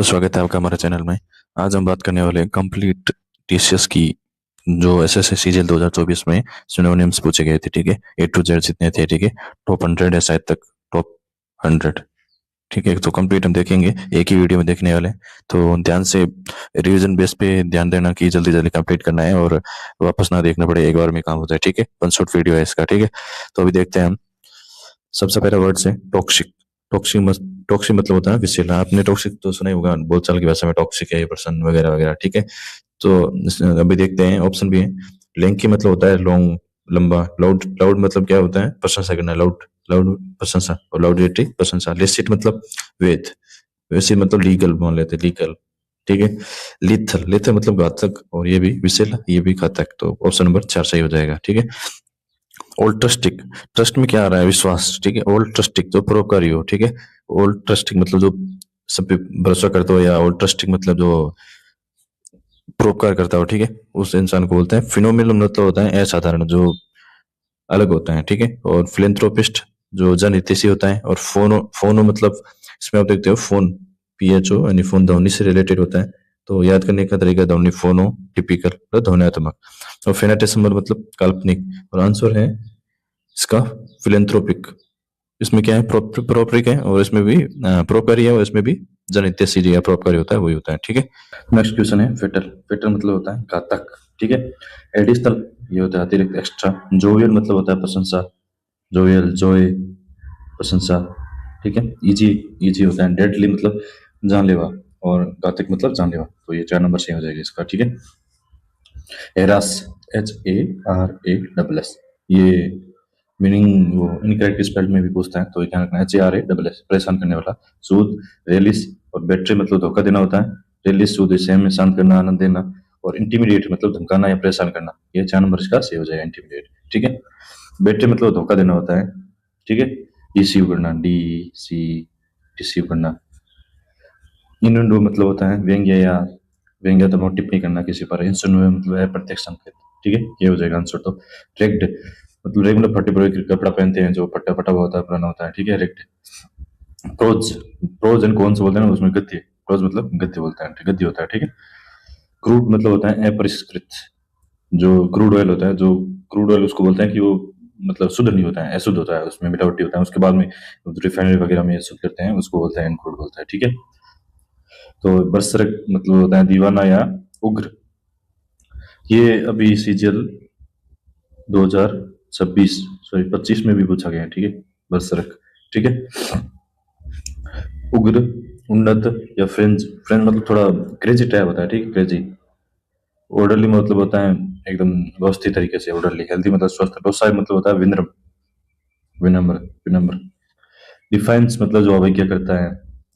तो स्वागत है आपका हमारे चैनल में। आज हम बात करने वाले हैं कंप्लीट टीसीएस की जो एसएससी सीजीएल 2024 में सिनोनिम्स पूछे गए थे। ठीक है, ए टू जेड जितने थे। ठीक है, टॉप 100 है शायद तक, टॉप 100। ठीक है, तो कंप्लीट हम देखेंगे, एक ही वीडियो में देखने वाले हैं। तो ध्यान से रिवीजन बेस पे ध्यान देना कि जल्दी जल्दी कंप्लीट करना है और वापस ना देखना पड़े, एक बार में काम हो जाए। ठीक है, 1 शॉट वीडियो है इसका। ठीक है, तो अभी देखते हैं हम। सबसे पहला वर्ड है टॉक्सिक। टॉक्सिक टॉक्सिक मतलब होता है विषैला। आपने टॉक्सिक तो सुना ही होगा, बोलचाल की भाषा में टॉक्सिक है ये पर्सन वगैरह वगैरह। ठीक है, तो अभी देखते हैं, ऑप्शन भी है। लैंकी मतलब होता है लॉन्ग, लंबा। लाउड, लाउड मतलब क्या होता है? प्रशंसा करना। लाउड, लाउड प्रशंसा, और लाउडेटी प्रशंसा। लेसिट मतलब वैध। वैसे मतलब लीगल मान लेते, लीगल। ठीक है, लिथल, लिथल मतलब घातक, और ये भी विषैला, ये भी घातक। तो ऑप्शन नंबर 4 सही हो जाएगा। ठीक है, ओल्ड ट्रस्टिक। ट्रस्ट में क्या आ रहा है? विश्वास। ठीक है, ओल्ड ट्रस्टिक जो परोपकारी हो। ठीक है, ओल्ड ट्रस्टिक मतलब जो सब पे भरोसा करते हो, या ओल्ड ट्रस्टिक मतलब जो परोपकार करता हो। ठीक है, उस इंसान को बोलते हैं। फिनोमिनल मतलब होता है असाधारण, जो अलग होता है। ठीक है, और फिलेंथ्रोपिस्ट जो जन हितैषी होता है। और फोनो, फोनो मतलब इसमें आप देखते हो फोन, पीएचओ यानी फोन ध्वनि से रिलेटेड होता है। तो याद करने का तरीका ध्वनि, फोनो टिपिकल मतलब ध्वन्यात्मक। और फेनाटेसिमल मतलब काल्पनिक। और आंसर है इसका फिलेंथ्रोपिक। इसमें क्या है? प्रोपरिक है, और इसमें भी प्रोपकारी है, और इसमें भी जनहितैषी या प्रोपकारी होता है, वही होता है। ठीक है, नेक्स्ट क्वेश्चन है फेटल। फेटल मतलब होता है घातक। ठीक है, एडिशनल ये होता है अतिरिक्त, एक्स्ट्रा। जोवियल मतलब होता है प्रशंसा, जोवियल, जॉय, प्रशंसा। ठीक है, इजी, इजी होता है। डेडली मतलब जानलेवा, और घातक मतलब जानलेवा। तो ये 4 नंबर सही हो जाएगा इसका। ठीक है, एरास, HARASS, ये मीनिंग वो इनकरेक्ट स्पेल्ड में भी पूछता है, तो ध्यान रखना। HARASS परेशान करने वाला। सूद, रेलिस, और बैटरी मतलब धोखा देना होता है। रेलिस सूद सहम में शांत करना, आनंद देना। और इंटीमिडेट मतलब धमकाना या परेशान करना। ये 4 नंबर इसका सही हो जाएगा, इंटीमिडेट। ठीक है, बैटरी मतलब धोखा देना होता है। ठीक है, डिसीव करना, डिसीव करना। इनुंडो मतलब होता है व्यंग्य या व्यंग्यात्मक टिप्पणी करना किसी पर। इंसिनुए मतलब है प्रत्यक्ष संकेत। ठीक है, ये हो जाएगा आंसर। तो रेग्ड मतलब रेग मतलब फटे पुराने कपड़ा पहनते हैं, जो फटा फटा हुआ होता है, पुराना होता है। ठीक है, ragged. Pros, pros and cons बोलते हैं ना, उसमें गद्य। प्रोज मतलब गद्य बोलता है, गद्य होता है। ठीक है, क्रूड मतलब होता है अपरिष्कृत। जो क्रूड ऑयल होता है, जो क्रूड ऑयल उसको बोलते हैं कि वो मतलब शुद्ध नहीं होता है, अशुद्ध होता है, उसमें मिलावटी होता है। उसके बाद में रिफाइनरी वगैरह में शुद्ध करते हैं, उसको बोलते हैं अनक्रूड बोलता है। ठीक है, तो बरसरक मतलब होता है दीवाना या उग्र। ये अभी सीजीएल 2026 सॉरी 25 में भी पूछा गया है। ठीक है, बरसरक। ठीक है, उग्र, उन्नत, या फ्रेंच। फ्रेंच मतलब थोड़ा क्रेजी टाइप होता है। ठीक है, क्रेजी। ऑर्डरली मतलब होता है एकदम व्यवस्थित तरीके से, ऑर्डरली। हेल्दी मतलब स्वस्थ। डोसाइल मतलब होता है विनम्र, विनम्र, विनम्र। डिफाइंस मतलब जो अवज्ञा करता है,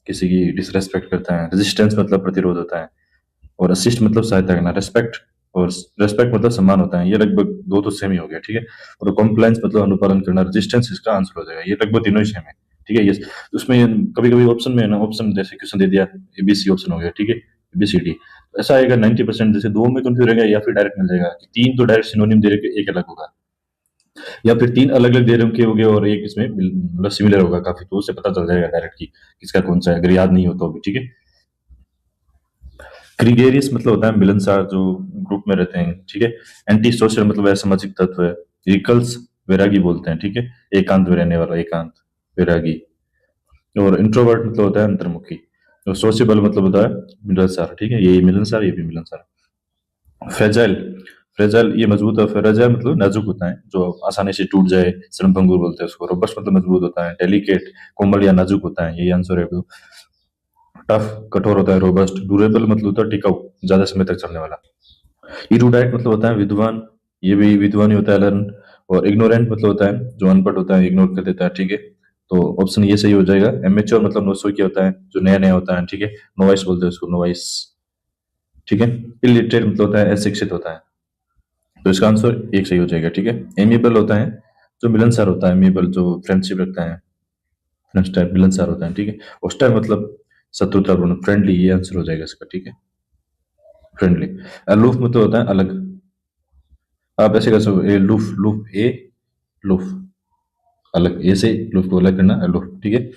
किसी की डिसरेस्पेक्ट करता है। रेजिस्टेंस मतलब प्रतिरोध होता है। और असिस्ट मतलब सहायता करना। रेस्पेक्ट, और रेस्पेक्ट मतलब सम्मान होता है। ये लगभग दो तो सेम ही हो गया। ठीक है, और कॉम्प्लायंस मतलब अनुपालन करना। रेजिस्टेंस इसका आंसर हो जाएगा। ये लगभग तीनों ही सेम है। ठीक है, ये उसमें कभी कभी ऑप्शन में है ना, ऑप्शन जैसे क्वेश्चन दे दिया, एबीसी ऑप्शन हो गया। ठीक है, एबीसीडी ऐसा आएगा 90%। जैसे दो में कंफ्यूज रहेगा, या फिर डायरेक्ट मिल जाएगा कि तीन तो डायरेक्ट सिनोनिम दे रहे, एक अलग होगा, या फिर तीन अलग अलग दे रहे होंगे और एक इसमें मतलब सिमिलर होगा काफी, तो उससे पता चल जाएगा डायरेक्ट कि किसका कौन सा है, अगर याद नहीं हो तो भी। ठीक है, ग्रीगेरियस मतलब होता है मिलनसार, जो ग्रुप में रहते हैं। ठीक है, एंटी सोशल मतलब असामाजिक तत्व है। रिकल्स वैरागी बोलते हैं। ठीक है, एकांत में रहने वाला, एकांत, वैरागी। और इंट्रोवर्ट मतलब होता है अंतर्मुखी। और सोशेबल मतलब होता है मिलनसार। ठीक है, ये मिलनसार, ये भी मिलनसार। फ्रेजाइल, फ्रेजाइल ये मजबूत है। फ्रेजाइल मतलब नाजुक होता है, जो आसानी से टूट जाए, क्षणभंगुर बोलते हैं उसको। रोबस्ट मतलब मजबूत होता है। डेलिकेट, कोमल या नाजुक होता है, यही आंसर है। टफ, कठोर होता है। रोबस्ट, ड्यूरेबल मतलब होता है टिकाऊ, ज्यादा समय तक चलने वाला। इरूडाइट मतलब होता है विद्वान, ये भी विद्वान ही होता है, लर्न। और इग्नोरेंट मतलब होता है जो अनपढ़ होता है, इग्नोर कर देता है। ठीक है, तो ऑप्शन ये सही हो जाएगा। एमेच्योर मतलब नौसोई क्या होता है, जो नया नया होता है। ठीक है, नोवाइस बोलते हैं उसको, नोवाइस। ठीक है, इलिटरेट मतलब होता है अशिक्षित होता है। तो इसका आंसर एक सही हो जाएगा। ठीक है, एमिएबल होता है जो मिलनसार होता है, एमिएबल जो फ्रेंडशिप रखता है, फ्रेंड्स टाइप, मिलनसार होता है। ठीक है, होस्टाइल मतलब शत्रुतापूर्ण, फ्रेंडली, ये आंसर हो जाएगा इसका। ठीक है, फ्रेंडली। अलूफ मतलब होता है अलग। आप ऐसे कर सकते हो, ए लूफ, लूफ, ए लूफ, अलग। ए से लूफ को अलग करना, अलूफ। ठीक है,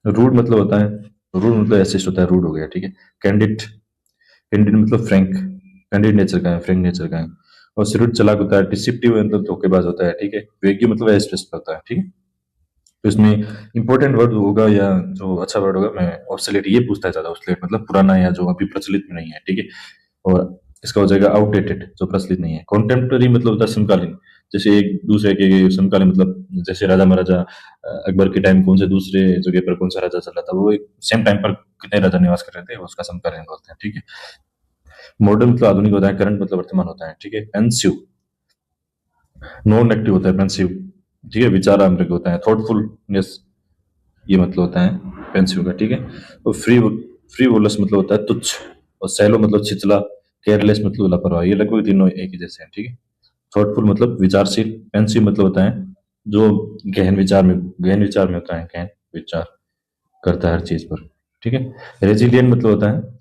रूड मतलब होता है रूड मतलब एसिस्ट होता है, रूड हो गया, ठीक है। कैंडिड, कैंडिड मतलब फ्रैंक, कैंडिड नेचर का है, फ्रैंक नेचर का है। और सिरुड चालाक होता है, डिसिप्टिव मतलब धोखेबाज होता है, ठीक है। वेग्यू मतलब एस्पेस्ट होता है, ठीक है। तो इसमें इंपॉर्टेंट वर्ड होगा या जो अच्छा वर्ड होगा, मैं ऑब्सोलेट ये पूछता है ज्यादा, ऑब्सोलेट मतलब पुराना या जो अभी प्रचलित में नहीं है, ठीक है। और इसका हो जाएगा आउटडेटेड, जो प्रचलित नहीं है। कॉन्टेम्पररी मतलब होता है समकालीन, जैसे एक दूसरे के समकालीन, मतलब जैसे राजा महाराजा अकबर के टाइम कौन से दूसरे जगह पर कौन सा राजा चला था, वो एक सेम टाइम पर कितने राजा निवास कर रहे थे, वो उसका समकालीन बोलते हैं, ठीक है। मॉडर्न मतलब आधुनिक होता है, करंट मतलब वर्तमान होता है, ठीक है। पेंसिव, नॉन एक्टिव होता है पेंसिव, ठीक है। विचारात्मक होता है, थॉटफुलनेस, ये मतलब होता है पेंसिव का, ठीक है। और फ्री वोलस मतलब होता है तुच्छ, और सैलो मतलब छिचला, केयरलेस मतलब लापरवाह, ये लगभग तीनों एक ही जैसे हैं, ठीक है। थॉटफुल मतलब विचारशील, पेंसिव मतलब होता है जो गहन विचार में होता है, गहन विचार करता है हर चीज पर, ठीक है। रेजिलियंट मतलब होता है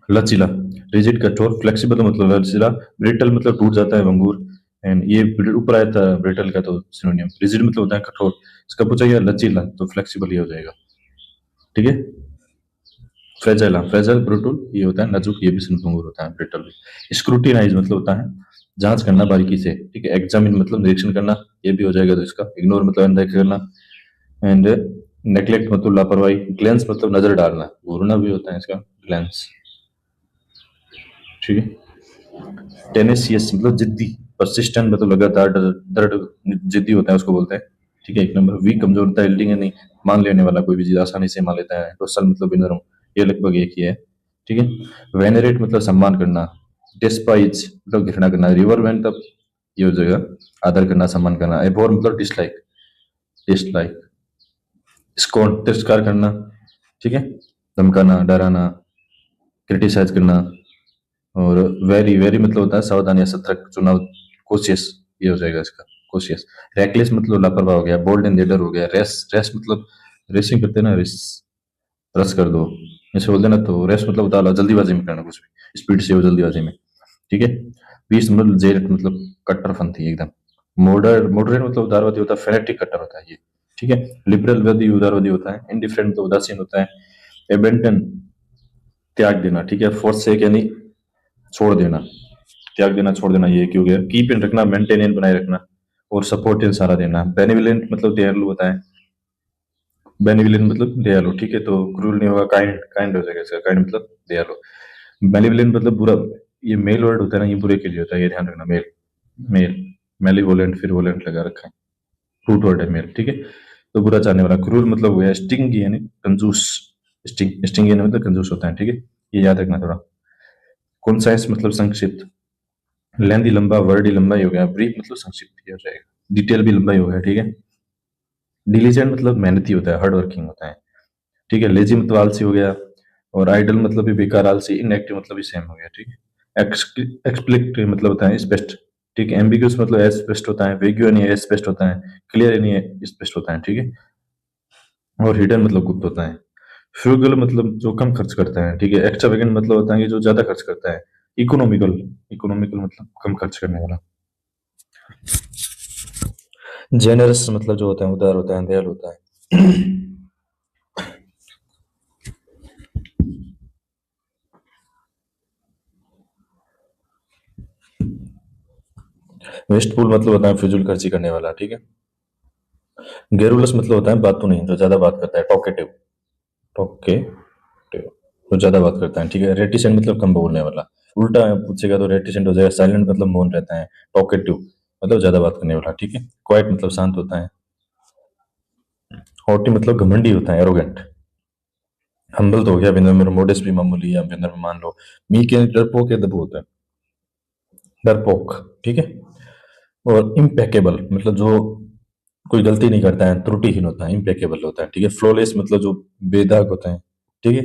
लचीला, रिजिड कठोर, फ्लेक्सिबल मतलब लचीला, ब्रिटल मतलब टूट जाता है, भंगूर। एंड ये ऊपर आया था ब्रिटल का तो सिनोनियम, रिजिड मतलब होता है कठोर, इसका पूछा गया लचीला तो फ्लेक्सिबल ये हो जाएगा, ठीक है। फ्रेजाइल, हाँ फ्रेजाइल, ब्रूटल ये होता है नाजुक, ये भी सिंपंगुर होता है, ब्रिटल भी। स्क्रूटिनाइज मतलब होता है जांच करना बारीकी से, ठीक है। एग्जामिन मतलब निरीक्षण करना, ये भी हो जाएगा तो इसका। इग्नोर मतलब अनदेखा करना। एंड नेग्लेक्ट मतलब लापरवाही। ग्लेंस मतलब नजर डालना, घूरना भी होता है इसका, ग्लेंस, ठीक है। टेनेसियस मतलब जिद्दी, परसिस्टेंट मतलब लगातार, दृढ़ जिद्दी होता है उसको बोलते हैं, ठीक है। एक नंबर। वीक कमजोर होता है, यील्डिंग है नहीं, मान लेने वाला, कोई भी चीज आसानी से मान लेता है। डोसल मतलब विनर, ये लगभग एक ही है, ठीक है। वेनरेट मतलब सम्मान करना, डिस्पाइज मतलब घृणा करना, रिवर वैन तब ये हो जाएगा आदर करना, सम्मान करना। एबोर मतलब डिसलाइक, डिसलाइक। स्कॉन तिरस्कार करना, ठीक है। धमकाना, डराना, क्रिटिसाइज करना। और वेरी वेरी मतलब होता है सावधान या सतर्क, चुनाव, कोशियस, ये हो जाएगा इसका, कोशियस। रेकलेस मतलब लापरवाह हो गया, बोल्ड एंड लीडर हो गया। रेस, रेस मतलब रेसिंग करते हैं ना, रेस, रस कर दो, ऐसे बोल देना। तो रेस मतलब होता है जल्दीबाजी में करना कुछ भी, स्पीड से हो जल्दीबाजी में, ठीक है। बीस मतलब जेट मतलब कट्टरपंथी एकदम। मॉडरेट मतलब उदारवादी होता है, फेनेटिक कट्टर होता है ये, ठीक है। लिबरल वादी उदारवादी होता है। इंडिफरेंट तो उदासीन होता है। एबेंटन त्याग देना, ठीक है। फोर्स से यानी छोड़ देना, त्याग देना, छोड़ देना, ये क्यों गया। कीप इन रखना, मेंटेन इन बनाए रखना। और सपोर्ट इन सहारा देना। बेनिवलेंट मतलब दयालु होता है, बेनिवलेंट मतलब दयालु, ठीक है। तो क्रूर नहीं होगा, काइंड, काइंड हो जाएगा इसका, काइंड मतलब दयालु। बेनिवलेंट मतलब बुरा, ये मेल वर्ड होता है ना, ये बुरे के लिए होता है, ये ध्यान रखना। मेल, मेल, मेलिवोलेंट फिर वोलेंट लगा रखा है, रूट वर्ड है मेल, ठीक है। तो बुरा चाहने वाला। क्रूर मतलब हुआ स्टिंग यानी कंजूस, स्टिंग, स्टिंग यानी मतलब कंजूस होता है, ठीक है। ये याद रखना थोड़ा। कॉन्साइस मतलब संक्षिप्त, लेंदी लंबा, वर्ड ही लंबा ही हो गया। ब्रीफ मतलब संक्षिप्त ही हो जाएगा, डिटेल भी लंबा ही हो गया, ठीक है। डिलीजेंट मतलब मेहनती होता है, हार्ड वर्किंग होता है, ठीक है। लेजी मतलब आलसी हो गया। और आइडल मतलब भी बेकार, आलसी, इनएक्टिव मतलब भी सेम हो गया, ठीक है। एक्सप्लिक्ट मतलब होता है स्पष्ट, ठीक है। एम्बिग्यूस मतलब अस्पष्ट होता है। वेग्यू यानी अस्पष्ट होता है। क्लियर यानी स्पष्ट होता है, ठीक है। और हिडन मतलब गुप्त होता है। फ्रूगल मतलब जो कम खर्च करता है, ठीक है। एक्स्ट्रावेगेंट मतलब होता है कि जो ज्यादा खर्च करता है। इकोनॉमिकल, इकोनॉमिकल मतलब कम खर्च करने वाला। जेनरस मतलब जो होता है उदार होता है, दयालु होता है। वेस्टफुल मतलब होता है फिजूल खर्ची करने वाला, ठीक है। गेरुलस मतलब होता है बातू नहीं, जो ज्यादा बात करता है, टॉकेटिव, टॉकेटिव, जो ज्यादा बात करता है, ठीक है। रेटिसेंट मतलब कम बोलने वाला। उल्टा पूछेगा तो रेटिसेंट हो जाएगा। साइलेंट मतलब मौन रहता है। टॉकेटिव मतलब ज्यादा बात करने वाला, ठीक है। क्वाइट मतलब शांत होता है। हॉटी मतलब घमंडी होता है, एरोगेंट। हम्बल तो हो गया विनम्र, मोडेस्ट भी मामूली या विनम्र मान लो। मीक यानी डरपोक या दबो होता है, डरपोक, ठीक है। और इम्पेकेबल मतलब जो कोई गलती नहीं करता है, त्रुटिहीन होता है, इम्पेकेबल होता है, ठीक है। फ्लॉलेस मतलब जो बेदाग होता है, ठीक है।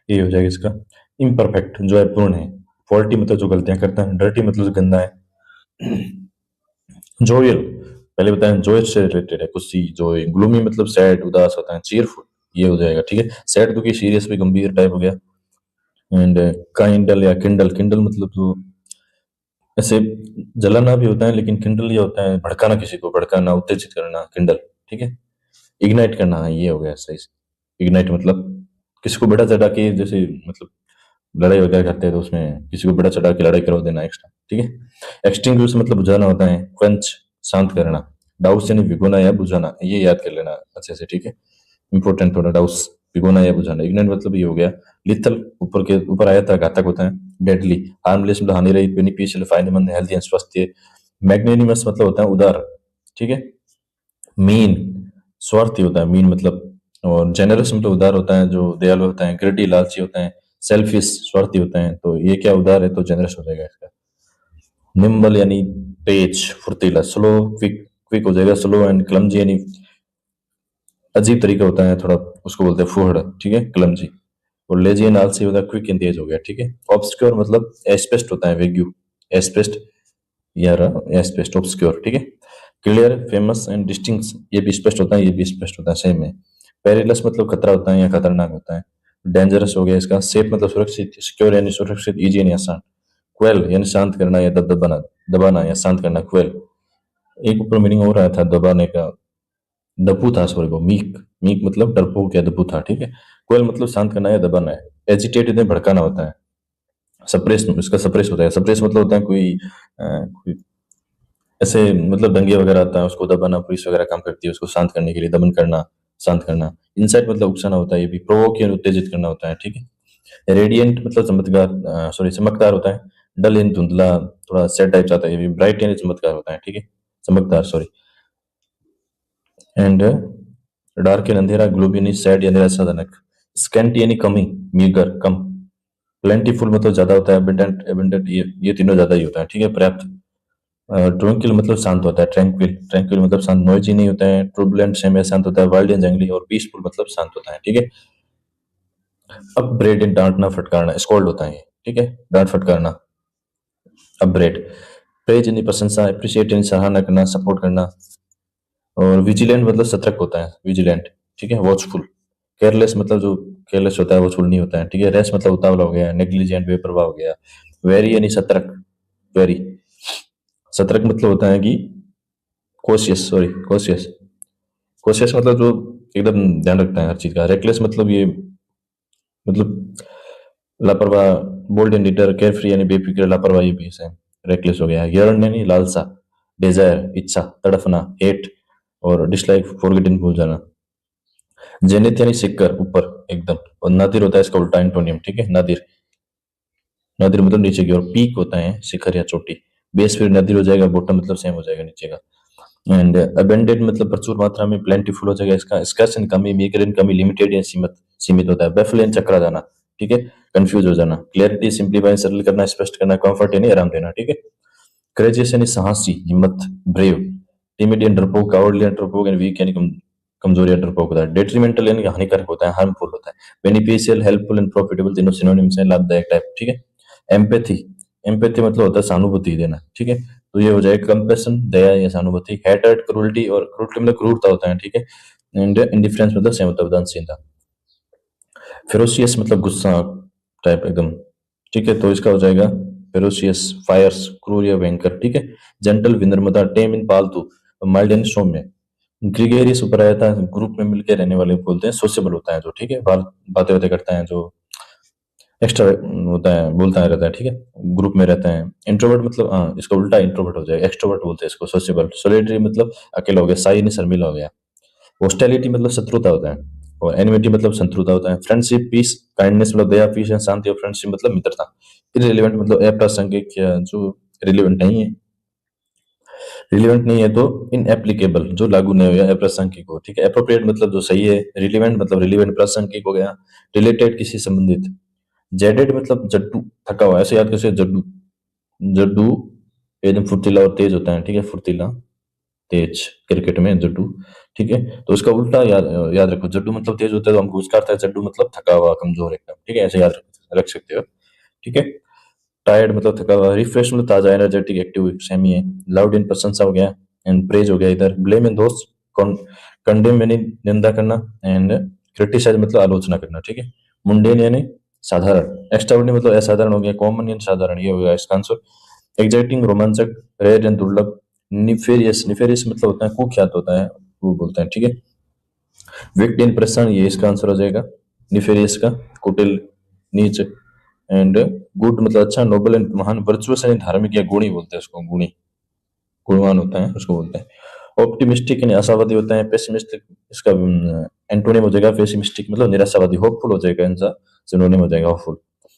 ये हो जाएगा इसका। इम्परफेक्ट जो है पूर्ण है। फॉल्टी मतलब जो गलतियां करता है। डर्टी मतलब जो गंदा है। जोयल, पहले बताया जोय से रिलेटेड है, खुशी, जोय। ग्लूमी मतलब सैड, उदास होता है। चीयरफुल, ये हो जाएगा, ठीक है। सैड दुखी, सीरियस भी गंभीर टाइप हो गया। एंड काइंडल या किंडल, किंडल मतलब जो ऐसे जलाना भी होता है, लेकिन किंडल ये होता है भड़काना, किसी को भड़काना, उत्तेजित करना, किंडल, ठीक है। इग्नाइट करना, हाँ, ये हो गया सही से। इग्नाइट मतलब किसी को बड़ा चढ़ा के, जैसे मतलब लड़ाई वगैरह करते हैं तो उसमें किसी को बड़ा चढ़ा के लड़ाई करवा देना एक्स्ट्रा, ठीक है। एक्सटिंग्विश मतलब बुझाना होता है, क्वेंच शांत करना, डाउस यानी भिगोना या बुझाना, ये याद कर लेना अच्छे से, ठीक है। इंपॉर्टेंट थोड़ा, डाउस भिगोना या बुझाना। इग्नेंट मतलब ये हो गया लिथल, ऊपर के ऊपर आया था, घातक होता है। डेडली, हार्मलेस मतलब हानि रहित, बेनिफिशियल, फायदेमंद, हेल्दी एंड स्वस्थ। मैग्नेनिमस मतलब होता है उदार, ठीक है। मीन स्वार्थी होता है, मीन मतलब। और जेनरस मतलब उदार होता है, जो दयालु होता है। ग्रेडी लालची होता है। सेल्फिश स्वार्थी होता है। तो ये क्या उदार है, तो जेनरस हो जाएगा इसका। निम्बल यानी तेज फुर्तीला। स्लो क्विक, क्विक हो जाएगा। स्लो एंड क्लमजी यानी अजीब तरीका होता है थोड़ा, उसको बोलते हैं फुहड़, ठीक है, क्लमजी। और लेजी एंड आलसी होता है क्विक एंड तेज हो गया, ठीक है। ऑब्सक्योर मतलब एस्पेस्ट होता है, वेग्यू, एस्पेस्ट या एस्पेस्ट, ऑब्सक्योर, ठीक है। क्लियर, फेमस एंड डिस्टिंक्ट, ये भी स्पष्ट होता है, ये भी स्पष्ट होता है, सेम है। पेरिलस मतलब खतरा होता है या खतरनाक होता है। डेंजरस हो गया इसका। सेफ मतलब सुरक्षित। सिक्योर यानी सुरक्षित, इजी यानी आसान। क्वेल यानी शांत करना या दबाना, दबाना या शांत करना, क्वेल। एक ऊपर मीनिंग हो रहा था दबाने का, दबू था, सॉरी, वो मीक, मीक मतलब डरपोक या दबू था, ठीक है। क्वेल मतलब शांत करना या दबाना है। एजिटेट इन्हें भड़काना होता है। सप्रेस, इसका सप्रेस होता है। सप्रेस मतलब होता है कोई ऐसे मतलब दंगे वगैरह आता है, उसको दबाना, पुलिस वगैरह काम करती है उसको शांत करने के लिए, दमन करना, शांत करना। इंसाइट मतलब उकसाना होता है, ये भी प्रोवोक या उत्तेजित करना होता है, ठीक है। रेडियंट मतलब चमत्कार, सॉरी चमकदार होता है। डल यानी धुंधला, थोड़ा सेड टाइप आता है, ये भी। ब्राइट यानी चमत्कार होता है, ठीक है, चमकदार, सॉरी। एंड डार्क यानी अंधेरा, ग्लोब यानी सैड या निराशाजनक। स्कैंट यानी कमी, मीगर, कम। प्लेंटीफुल मतलब ज्यादा होता है। एबंडेंट, एबंडेंट, ये तीनों ज्यादा ही होता है, ठीक है, पर्याप्त। ट्रंक्विल मतलब शांत होता है। ट्रैंक्विल, ट्रैंक्विल मतलब शांत, नॉइजी नहीं होता है। ट्रुबुलेंट सेम है, शांत होता है। वाइल्ड एंड जंगली। और पीसफुल मतलब शांत होता है, ठीक है। अपब्रेड एंड डांटना फटकारना, स्कोल्ड होता है ये, ठीक है, डांट फटकारना, अपब्रेड। प्रेज यानी प्रशंसा, अप्रिशिएट यानी सराहना करना, सपोर्ट करना। और विजिलेंट मतलब सतर्क होता है, विजिलेंट, ठीक है, वॉचफुल। केयरलेस मतलब जो केयरलेस होता है, वॉचफुल नहीं होता है, ठीक है। रेस मतलब उतावला हो गया। नेग्लिजेंट बेपरवाह हो गया। वेरी यानी सतर्क, वेरी। सतर्क मतलब होता है कि कोशियस, सॉरी, कोशियस। कोशियस मतलब जो एकदम ध्यान रखता है हर चीज का। रेकलेस मतलब ये मतलब लापरवाह। Bold and leader, carefree यानी बेफिक्र, लापरवाही भी है। रेकलेस हो गया। यर्न यानी लालसा, डिजायर इच्छा, तड़फना, हेट। और डिसलाइक, फॉरगेटिंग भूल जाना। जेनिथ यानी सिक्कर, ऊपर एकदम। और नादिर होता है इसका उल्टा, एंटोनियम, ठीक है, नादिर। नादिर मतलब नीचे की ओर। पीक होता है शिखर या चोटी। बेस फिर नादिर हो जाएगा। बॉटम मतलब सेम हो जाएगा नीचे का। एंड अबेंडेड मतलब प्रचुर मात्रा में। प्लेंटीफुल हो जाएगा इसका। स्कर्स एंड कमी, मेकर इन कमी, लिमिटेड या सीमित, सीमित होता है। बैफल यानी चकरा जाना, ठीक है, कंफ्यूज हो जाना। क्लियरिटी, सिंप्लीफाई, सरल करना, स्पष्ट करना। कंफर्ट यानी आराम देना, ठीक है। करेजियस यानी साहसी, हिम्मत, ब्रेव। टिमिड यानी डरपोक, कावर्डली यानी डरपोक, एंड वीक यानी कमजोरी या डरपोक होता है। डेट्रीमेंटल यानी हानिकारक होता है, हार्मफुल होता है। बेनिफिशियल, हेल्पफुल एंड प्रॉफिटेबल तीनों सिनोनिम्स हैं, लाभदायक टाइप, ठीक है। एम्पैथी, एम्पैथी मतलब होता है सहानुभूति देना, ठीक है। तो ये हो जाएगा कंपैशन, दया या सहानुभूति। हैटर्ड, क्रूरटी, और क्रूरटी मतलब क्रूरता होता है, ठीक है। एंड इंडिफरेंस मतलब सेम होता है, उदासीनता। फेरोशियस मतलब गुस्सा टाइप एकदम, ठीक है। तो इसका हो जाएगा फेरोशियस, फायर्स, क्रूर या भयंकर, ठीक है। जेंटल, विनम्रता। टेम इन पालतू, माइल्ड एंड सौम्य। ग्रीगेरियस ऊपर आया था, ग्रुप में मिलकर रहने वाले को बोलते हैं। सोशेबल होता है जो, ठीक है, बातें बातें करता है जो, एक्स्ट्रा होता है, बोलता है रहता है, ठीक है, ग्रुप में रहता है। इंट्रोवर्ट मतलब, हाँ, इसका उल्टा इंट्रोवर्ट हो जाएगा। एक्सट्रोवर्ट बोलते हैं इसको। सोशेबल। सोलिटरी मतलब अकेला हो गया। साई नहीं, शर्मिला हो गया। हॉस्टिलिटी मतलब शत्रुता होता है। और एनिमिटी मतलब शत्रुता होता है। फ्रेंडशिप, पीस, काइंडनेस मतलब दया, पीस या शांति। और फ्रेंडशिप मतलब मित्रता। इररिलेवेंट मतलब अप्रासंगिक या जो रिलेवेंट नहीं है। रिलेवेंट नहीं है तो इनएप्लीकेबल, जो लागू नहीं हो, या अप्रासंगिक हो, ठीक है। एप्रोप्रिएट मतलब जो सही है। रिलेवेंट मतलब रिलेवेंट, प्रासंगिक हो गया। रिलेटेड किसी संबंधित। जेडेड मतलब जड्डू, थका हुआ, ऐसे याद कैसे, जड्डू, जड्डू एकदम फुर्तीला और तेज होता है, ठीक है, फुर्तीला, तेज, क्रिकेट में जड्डू, ठीक है। तो उसका उल्टा याद याद रखो। जड्डू मतलब तेज होता है तो हमको उसका अर्थ है जड्डू मतलब थका हुआ, कमजोर एकदम, ठीक है, ऐसे याद रख सकते हो, ठीक है। टायर्ड मतलब थका हुआ। रिफ्रेश मतलब ताजा, एनर्जेटिक, एक्टिव, सेम ही है। लाउड इन प्रशंसा हो गया। एंड प्रेज हो गया इधर। ब्लेम इन दोस्त, कंडेम यानी निंदा करना। एंड क्रिटिसाइज मतलब आलोचना करना, ठीक है। मुंडेन यानी साधारण। एक्स्ट्राऑर्डिनरी मतलब असाधारण हो गया। कॉमन यानी साधारण, ये हो गया इसका आंसर। एक्साइटिंग, रोमांचक, रेयर एंड दुर्लभ। निफेरियस, निफेरियस मतलब होता है कुख्यात होता है, वो बोलते हैं, ठीक है। विक्ट इन परेशान, ये इसका आंसर हो जाएगा। निफेरियस का कुटिल, नीच, एंड गुड मतलब अच्छा, नोबल एंड महान, वर्चुअस यानी धार्मिक या गुणी बोलते हैं उसको, गुणी, गुणवान होता है उसको बोलते हैं। ऑप्टिमिस्टिक यानी आशावादी होता है। पेसिमिस्टिक इसका एंटोनिम हो जाएगा पेसिमिस्टिक, मतलब निराशावादी। होपफुल हो जाएगा इनका सिनोनिम हो जाएगा होपफुल।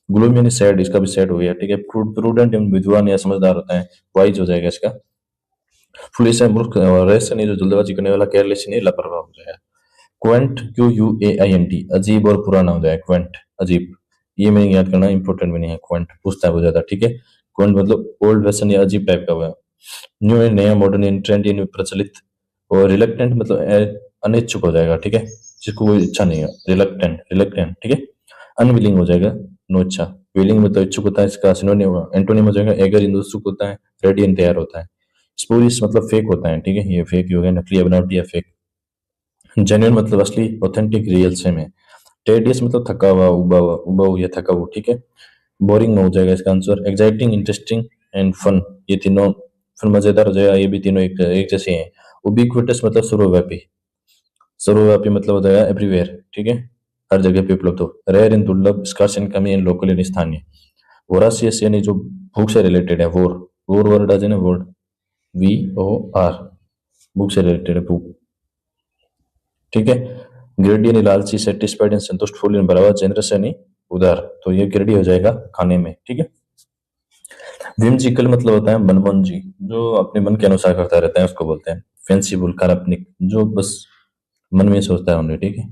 ग्लूमी यानी सैड, इसका भी सैड हो गया, ठीक है। प्रूडेंट यानी विद्वान या समझदार होता है, वाइज हो जाएगा इसका। फुलिश है मूर्ख, और रेस नहीं जो जल्दबाजी करने वाला, केयरलेस नहीं लापरवाह हो जाएगा। क्वेंट, QUAINT, अजीब और पुराना हो जाएगा, क्वेंट अजीब। ये मीनिंग याद करना इंपॉर्टेंट मीनिंग है, क्वेंट पूछता है बहुत ज्यादा, ठीक है। क्वेंट मतलब ओल्ड फैशन या अजीब टाइप का हुआ। न्यू एंड नया, मॉडर्न एंड ट्रेंड यानी प्रचलित। और रिलक्टेंट मतलब अनिच्छुक हो जाएगा, ठीक है, जिसको कोई इच्छा नहीं है, रिलक्टेंट, रिलक्टेंट, ठीक है। अनविलिंग हो जाएगा, नो इच्छा। विलिंग मतलब इच्छुक होता है, इसका सिनोनिम एंटोनिम हो जाएगा एगर, उत्सुक होता है, रेडी एंड तैयार होता है। स्पूरियस मतलब फेक होता है, ठीक है, ये फेक ही हो गया, नकली या बनावटी या फेक। जेन्युइन मतलब असली, ऑथेंटिक, रियल, सेम है। टेडियस मतलब थका हुआ, उबा हुआ या थका हुआ, ठीक है। बोरिंग में हो जाएगा इसका answer. Exciting, interesting and fun, ये तीनों फिर मजेदार हो जाएगा, ये भी तीनों एक एक जैसे हैं। उबिक्विटस मतलब सर्वव्यापी, सर्वव्यापी मतलब हो जाएगा एवरीवेयर, ठीक है, हर जगह पे उपलब्ध हो। रेयर इन दुर्लभ, स्कार्स इन कमी, इन लोकल यानी स्थानीय। वोरासियस यानी जो भूख से रिलेटेड है, वोर, वोर वर्ड आ जाए ना, वर्ड, VOR, भूख से रिलेटेड है, भूख, ठीक है। ग्रेडी यानी लालची, सेटिस्फाइड एंड संतुष्ट, फुल यानी भरा हुआ, जेनरस यानी उदार। तो ये ग्रेडी हो जाएगा खाने में, ठीक है। विम्सिकल मतलब होता है मनमोहनजी, जो अपने मन के अनुसार करता रहता है उसको बोलते हैं। फेंसिबल, काल्पनिक, जो बस मन में सोचता है उन्हें, ठीक है।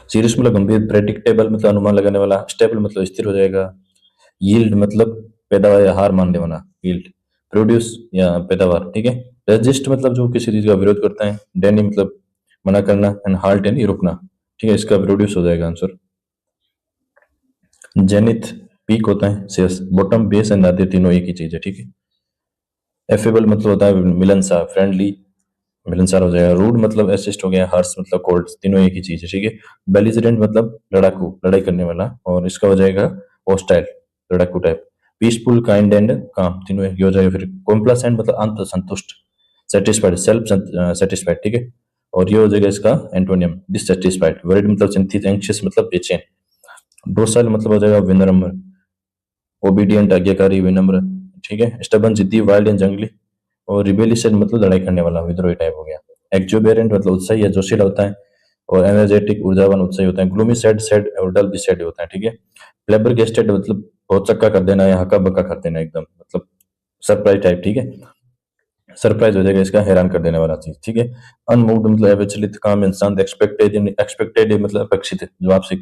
सीरियस मतलब गंभीर। प्रेडिक्टेबल मतलब अनुमान लगाने वाला। स्टेबल मतलब स्थिर हो जाएगा। यील्ड मतलब पैदावार या हार मानने वाला, यील्ड। प्रोड्यूस या पैदावार, ठीक है। रेजिस्ट मतलब जो किसी चीज का विरोध करता है। डेनी मतलब मना करना, एंड हाल्ट यानी रुकना, ठीक है, इसका प्रोड्यूस हो जाएगा आंसर। जेनिथ पीक होता है, शेष। बॉटम, बेस एंड आधे तीनों एक ही चीज है, ठीक है। एफेबल मतलब होता है मिलनसार, फ्रेंडली, मिलनसार हो जाएगा। रूड मतलब असिस्ट हो गया, हर्ष मतलब कोल्ड, तीनों एक ही चीज है, ठीक है। बेलिजरेंट मतलब लड़ाकू, लड़ाई करने वाला, और इसका हो जाएगा हॉस्टाइल, लड़ाकू टाइप। पीसफुल, काइंड एंड काम, तीनों एक ही हो जाएगा। फिर कॉम्प्लासेंट मतलब अंत संतुष्ट, सेटिस्फाइड, सेल्फ सेटिस्फाइड, ठीक है। और ये हो जाएगा इसका एंटोनियम, डिससेटिस्फाइड। वरीड मतलब चिंतित, एंक्शियस मतलब बेचैन। डोसाइल मतलब हो जाएगा विनम्र, ओबीडियंट आज्ञाकारी, विनम्र, ठीक है। स्टबन जिद्दी, वाइल्ड एंड जंगली। और रिबेलियन मतलब लड़ाई करने वाला, विद्रोही टाइप हो गया। एक्जुबेरेंट मतलब उत्साही या जोशीला होता है। और एनर्जेटिक, ऊर्जावान, उत्साही होता है। ग्लूमी, सैड, सैड और डल भी सैड होता है, ठीक है। फ्लेबरगेस्टेड मतलब बहुत चक्का कर देना या हक्का बक्का कर देना एकदम, मतलब सरप्राइज टाइप, ठीक है। सरप्राइज हो जाएगा इसका, हैरान कर देने वाला चीज, ठीक है। अनमूव्ड मतलब अविचलित, काम इंसान। एक्सपेक्टेड, एक्सपेक्टेड मतलब अपेक्षित, जो आपसे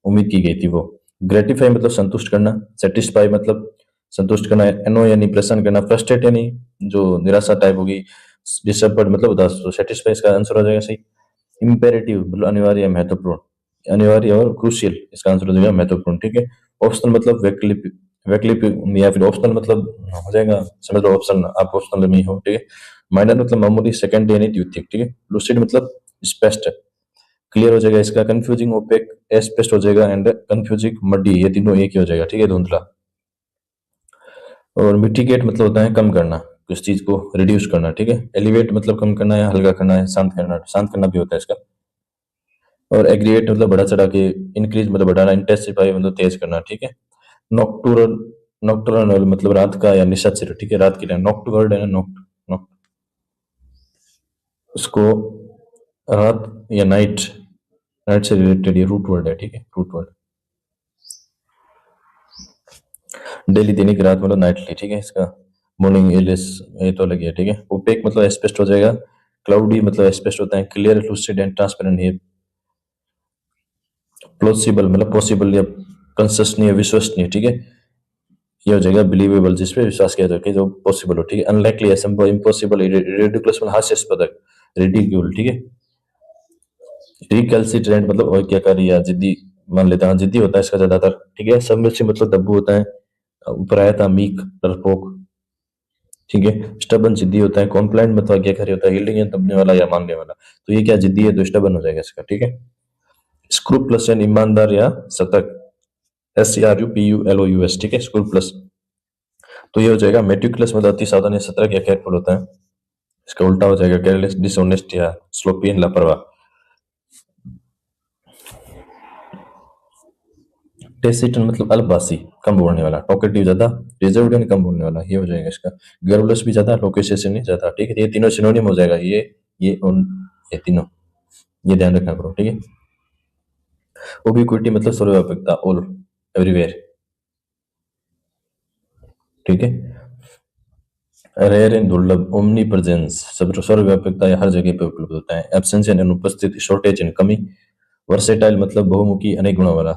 उम्मीद की गई थी वो। ग्रेटिफाई मतलब संतुष्ट करना। सेटिस्फाई मतलब संतुष्ट करना। एनो यानी प्रसन्न करना। फ्रस्ट्रेट यानी जो निराशा टाइप होगी। डिसअपॉइंट मतलब उदास। तो सेटिस्फाई इसका आंसर हो जाएगा सही। इंपेरेटिव मतलब अनिवार्य, महत्वपूर्ण, अनिवार्य और क्रूशियल, इसका आंसर हो जाएगा महत्वपूर्ण, ठीक है। ऑप्शनल मतलब वैकल्पिक, वैकल्पिक या फिर ऑप्शनल मतलब हो जाएगा, समझ लो ऑप्शन, आप ऑप्शनल में ही हो, ठीक है। माइनर मतलब मामूली, सेकंड यानी द्वितीयक, ठीक है। लूसिड मतलब स्पष्ट, क्लियर हो जाएगा इसका। कंफ्यूजिंग, ओपेक, एस्पेस्ट हो जाएगा, एंड कंफ्यूजिंग, मड्डी, ये तीनों एक ही हो जाएगा, ठीक है, धुंधला। और मिटिगेट मतलब होता है कम करना, किस चीज को रिड्यूस करना, ठीक है। एलिवेट मतलब कम करना है, हल्का करना है, शांत करना, शांत करना भी होता है इसका। और एग्रीगेट मतलब बढ़ा चढ़ा के। इंक्रीज मतलब बढ़ाना, इंटेंसिफाई मतलब तेज करना, ठीक है। नॉक्टूरल, नॉक्टर्नल मतलब रात का या निशाचर, ठीक है, रात के टाइम। नॉक्ट वर्ड है ना, नॉक्ट, नॉक्ट, उसको रात या नाइट, नाइट से रिलेटेड ये रूट वर्ड है, ठीक है, रूट वर्ड। डेली, दिन की रात मतलब नाइटली, ठीक है, इसका। मॉर्निंग, एलिस, ये तो अलग है, ठीक है। ओपेक मतलब एस्पेस्ट हो जाएगा। क्लाउडी मतलब एस्पेस्ट होता है। क्लियर, लूसिड एंड ट्रांसपेरेंट, ये प्लॉसिबल मतलब पॉसिबल या कंसिस्टेंट या विश्वसनीय, ठीक है। ये हो जाएगा बिलीवेबल, जिसपे विश्वास किया जाए, जो पॉसिबल हो, ठीक है। अनलाइकली, असंभव, इम्पॉसिबल, रिडिकुलस मतलब हास्यास्पद, रिडिक्यूल, ठीक है। रिकैल्सिट्रेंट मतलब अज्ञाकारी या जिद्दी, मान लेते हैं, जिद्दी होता है इसका ज्यादातर, ठीक है। सबमिसिव मतलब दब्बू होता है। उपरायता, मीक, डरपोक, ठीक है। स्टबन जिद्दी होता है। कॉम्प्लाइंट मतलब आज्ञाकारी होता है। यील्डिंग दबने वाला या मानने वाला। तो ये क्या जिद्दी है, तो स्टबन हो जाएगा इसका, ठीक है। स्क्रूप्लस यानी ईमानदार या सतर्क, SCRUPULOUS, ठीक है, स्क्रूप्लस। तो ये हो जाएगा मेटिकुलस मतलब अति सावधान या सतर्क या केयरफुल होता है। इसका उल्टा हो जाएगा केयरलेस, डिसऑनेस्ट या स्लोपी, लापरवाह। टेसिटन मतलब अल्पभाषी, कम बोलने वाला, टॉकेटिव ज्यादा, रिजर्व्ड यानी कम बोलने वाला, ये हो जाएगा इसका। गर्वलेस भी ज्यादा, लोकेशियस नहीं ज्यादा, ठीक है। ये तीनों सिनोनिम हो जाएगा, ये उन ये तीनों, ये ध्यान रखना करो, ठीक है। उबिक्विटी मतलब सर्वव्यापकता, ऑल, एवरीवेयर, ठीक है। रेयर एंड दुर्लभ, ओमनी प्रेजेंस, सब सर्वव्यापकता या हर जगह पे उपलब्ध होता है। एब्सेंस यानी अनुपस्थिति, शॉर्टेज यानी कमी। वर्सेटाइल मतलब बहुमुखी, अनेक गुणों वाला।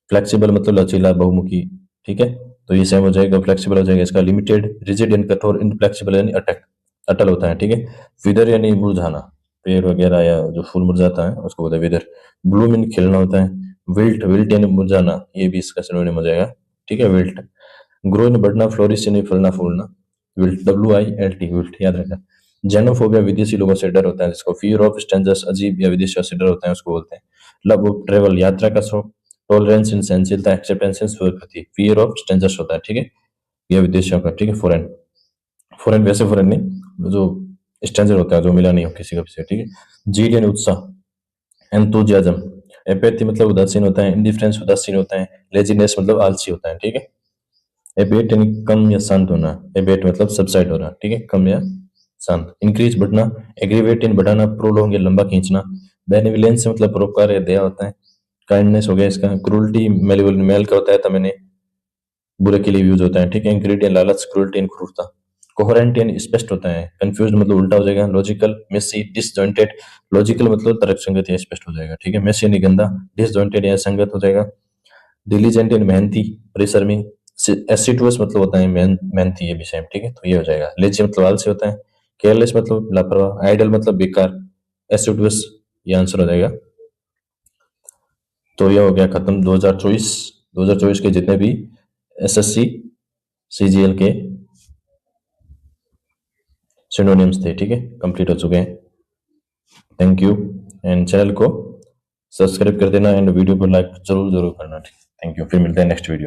फ्लेक्सिबल मतलब लचीला, बहुमुखी, ठीक है। तो ये सेम हो जाएगा, फ्लेक्सिबल हो जाएगा इसका। लिमिटेड, रिजिड यानी कठोर, इनफ्लेक्सिबल यानी अटक, अटल होता है, ठीक है। विदर यानी मुरझाना, पेड़ वगैरह या जो फूल मुरझाता है उसको बोलते हैं विदर। ब्लूम यानी खिलना होता है। विल्ट, विल्ट यानी मुरझाना, ये भी इसका सिनोनिम हो जाएगा, ठीक है, विल्ट। ग्रो यानी बढ़ना, फ्लोरिश यानी फलना फूलना। विल्ट, WILT, विल्ट, याद रखना। जेनोफोबिया, विदेशी लोगों से डर होता है जिसको। फियर ऑफ स्ट्रेंजर्स, अजीब या विदेशियों से डर होता है उसको बोलते हैं। लव ऑफ ट्रेवल, यात्रा का शौक। टॉलरेंस इन सहनशीलता, एक्सेप्टेंस इन स्वीकृति। फियर ऑफ स्ट्रेंजर्स होता है, ठीक है, ये विदेशियों का, ठीक है। फॉरेन, फॉरेन वैसे फॉरेन नहीं, जो स्ट्रेंजर होता है, जो मिला नहीं हो किसी कभी से, ठीक है। जीड यानी उत्साह, एंथुजियाज्म। एपेथी मतलब उदासीन होता है। इंडिफरेंस उदासीन होता है। लेजीनेस मतलब आलसी होता है, ठीक है। एबेट यानी कम या शांत होना। एबेट मतलब सबसाइड होना, ठीक है, कम या शांत। इंक्रीज बढ़ना। एग्रीवेट यानी बढ़ाना, प्रोलोंग या लंबा खींचना। बेनिवलेंस मतलब परोपकार या दया होता है। काइंडनेस हो गया इसका। क्रूरटी, मेल मेल का होता है, तो मैंने बुरे के लिए यूज होता है, ठीक है। इंग्रेडिएंट, लालच, क्रूरटी एंड क्रूरता। कोहेरेंट यानी स्पष्ट होता है। कंफ्यूज मतलब उल्टा हो जाएगा। Logical, Messi, disjointed. लॉजिकल मतलब तर्कसंगत या स्पष्ट हो जाएगा, ठीक है। मेसी यानी गंदा, डिसजॉइंटेड या संगत हो जाएगा। डिलीजेंट यानी मेहनती, परिश्रमी। एसिडुअस मतलब होता है मेहनती, ये भी सेम, ठीक है, तो ये हो जाएगा। लेजी मतलब आलसी होता है। केयरलेस मतलब लापरवाह। आइडल मतलब बेकार। एसिडुअस, ये आंसर हो जाएगा। तो ये हो गया खत्म 2024 के जितने भी SSC CGL के सिनोनिम्स थे, ठीक है, कंप्लीट हो चुके हैं। Thank you. एंड चैनल को सब्सक्राइब कर देना एंड वीडियो को लाइक जरूर जरूर करना, ठीक है। थैंक यू, फिर मिलते हैं नेक्स्ट वीडियो।